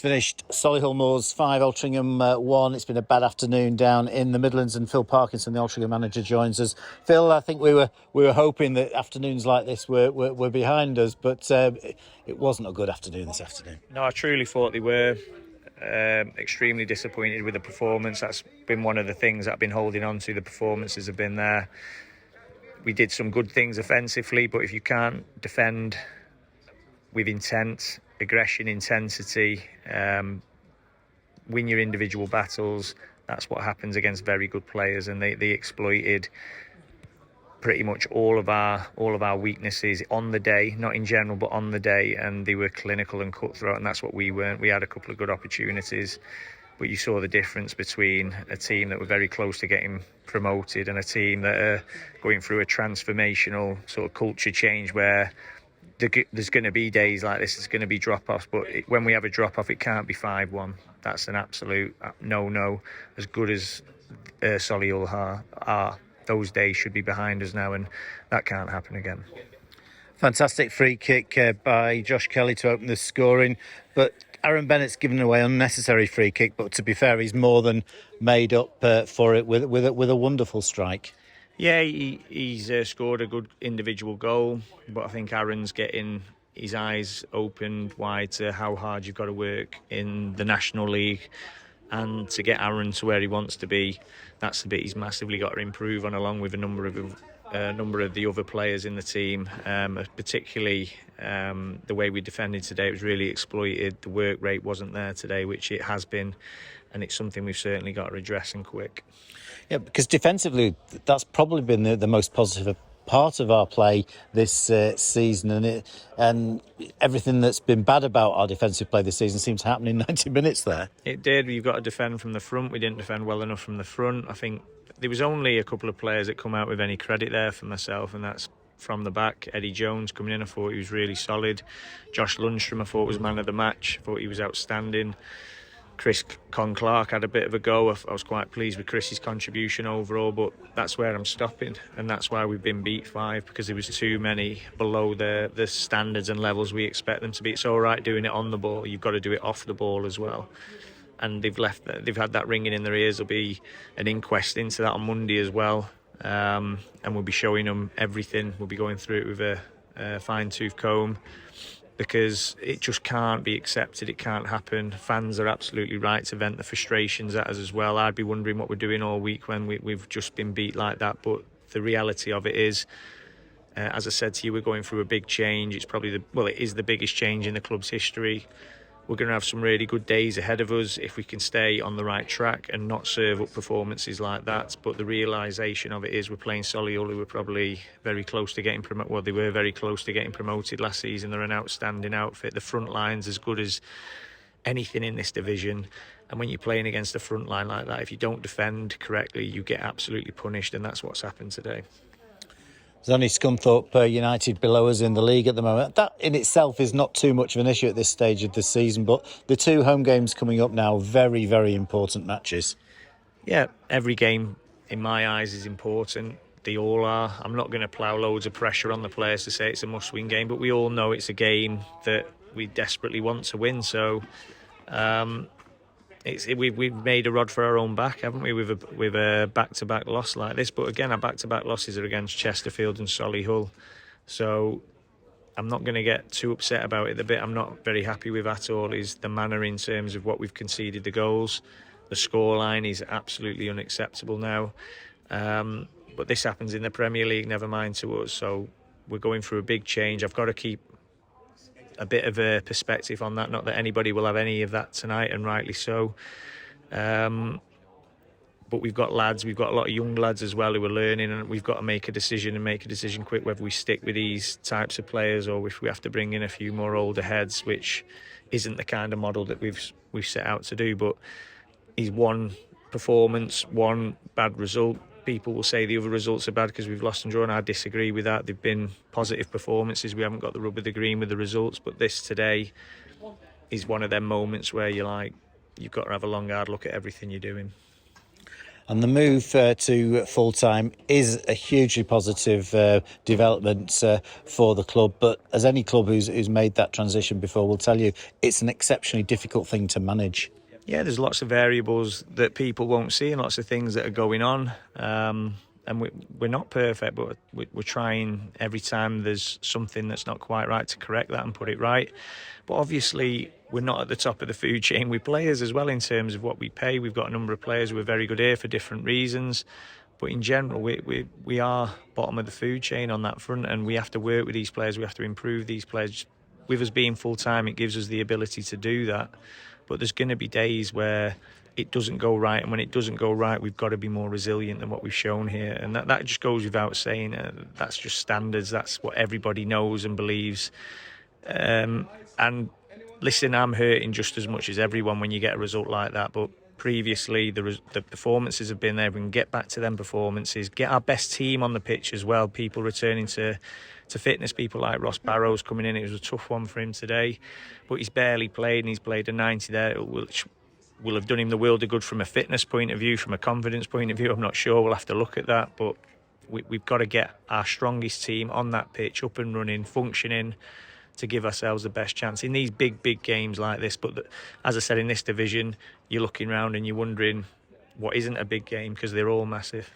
finished. Solihull Moors 5, Altrincham 1. It's been a bad afternoon down in the Midlands, and Phil Parkinson, the Altrincham manager, joins us. Phil, I think we were hoping that afternoons like this were behind us, but it wasn't a good afternoon this afternoon. No, I truly thought they were. Extremely disappointed with the performance. That's been one of the things that I've been holding on to. The performances have been there. We did some good things offensively, but if you can't defend with intent, aggression, intensity, win your individual battles, that's what happens against very good players, and they exploited pretty much all of our weaknesses on the day, not in general but on the day, and they were clinical and cutthroat, and that's what we weren't. We had a couple of good opportunities, but you saw the difference between a team that were very close to getting promoted and a team that are going through a transformational sort of culture change where there's going to be days like this, there's going to be drop-offs, but when we have a drop-off, it can't be 5-1. That's an absolute no-no. As good as Solihull are, those days should be behind us now, and that can't happen again. Fantastic free kick by Josh Kelly to open the scoring, but Aaron Bennett's given away an unnecessary free kick, but to be fair, he's more than made up for it with a wonderful strike. Yeah, he's scored a good individual goal, but I think Aaron's getting his eyes opened wide to how hard you've got to work in the National League, and to get Aaron to where he wants to be, that's the bit he's massively got to improve on, along with a number of the other players in the team, particularly the way we defended today. It was really exploited. The work rate wasn't there today, which it has been, and it's something we've certainly got to address, and quick. Yeah, because defensively, that's probably been the most positive part of our play this season, and everything that's been bad about our defensive play this season seems to happen in 90 minutes there. It did. You've got to defend from the front. We didn't defend well enough from the front. I think there was only a couple of players that come out with any credit there for myself, and that's from the back. Eddie Jones coming in, I thought he was really solid. Josh Lundstrom, I thought was man of the match. I thought he was outstanding. Chris Clark had a bit of a go. I was quite pleased with Chris's contribution overall, but that's where I'm stopping, and that's why we've been beat 5, because there was too many below the standards and levels we expect them to be. It's all right doing it on the ball, you've got to do it off the ball as well, and they've had that ringing in their ears. There'll be an inquest into that on Monday as well, and we'll be showing them everything. We'll be going through it with a fine-tooth comb, because it just can't be accepted. It can't happen. Fans are absolutely right to vent the frustrations at us as well. I'd be wondering what we're doing all week when we've just been beat like that. But the reality of it is, as I said to you, we're going through a big change. It's probably it is the biggest change in the club's history. We're going to have some really good days ahead of us if we can stay on the right track and not serve up performances like that. But the realisation of it is we're playing Solihull, who were probably very close to getting promoted. Well, they were very close to getting promoted last season. They're an outstanding outfit. The front line's as good as anything in this division. And when you're playing against a front line like that, if you don't defend correctly, you get absolutely punished. And that's what's happened today. There's only Scunthorpe United below us in the league at the moment. That in itself is not too much of an issue at this stage of the season, but the 2 home games coming up now, very, very important matches. Yeah, every game in my eyes is important. They all are. I'm not going to plough loads of pressure on the players to say it's a must-win game, but we all know it's a game that we desperately want to win. So we've made a rod for our own back, haven't we, with a back-to-back loss like this. But again, our back-to-back losses are against Chesterfield and Solihull, so I'm not going to get too upset about it. The bit I'm not very happy with at all is the manner in terms of what we've conceded the goals. The scoreline is absolutely unacceptable now, but this happens in the Premier League, never mind to us. So we're going through a big change. I've got to keep a bit of a perspective on that. Not that anybody will have any of that tonight, and rightly so. But we've got a lot of young lads as well who are learning, and we've got to make a decision quick whether we stick with these types of players or if we have to bring in a few more older heads, which isn't the kind of model that we've set out to do. But he's one performance, one bad result. People will say the other results are bad because we've lost and drawn. I disagree with that. They've been positive performances. We haven't got the rub of the green with the results, but this today is one of them moments where you're like, you've got to have a long hard look at everything you're doing. And the move to full-time is a hugely positive development for the club. But as any club who's made that transition before will tell you, it's an exceptionally difficult thing to manage. Yeah, there's lots of variables that people won't see and lots of things that are going on. And we're not perfect, but we're trying every time there's something that's not quite right to correct that and put it right. But obviously, we're not at the top of the food chain with players as well in terms of what we pay. We've got a number of players who are very good here for different reasons. But in general, we are bottom of the food chain on that front, and we have to work with these players. We have to improve these players. With us being full-time, it gives us the ability to do that. But there's going to be days where it doesn't go right, and when it doesn't go right, we've got to be more resilient than what we've shown here, and that just goes without saying. That's just standards. That's what everybody knows and believes. And listen, I'm hurting just as much as everyone when you get a result like that, but previously the performances have been there. We can get back to them performances, get our best team on the pitch as well, people returning to fitness, people like Ross Barrows coming in. It was a tough one for him today, but he's barely played, and he's played a 90 there, which will have done him the world of good from a fitness point of view, from a confidence point of view. I'm not sure, we'll have to look at that, but we've got to get our strongest team on that pitch, up and running, functioning, to give ourselves the best chance in these big games like this. But as I said, in this division, you're looking round and you're wondering what isn't a big game, because they're all massive.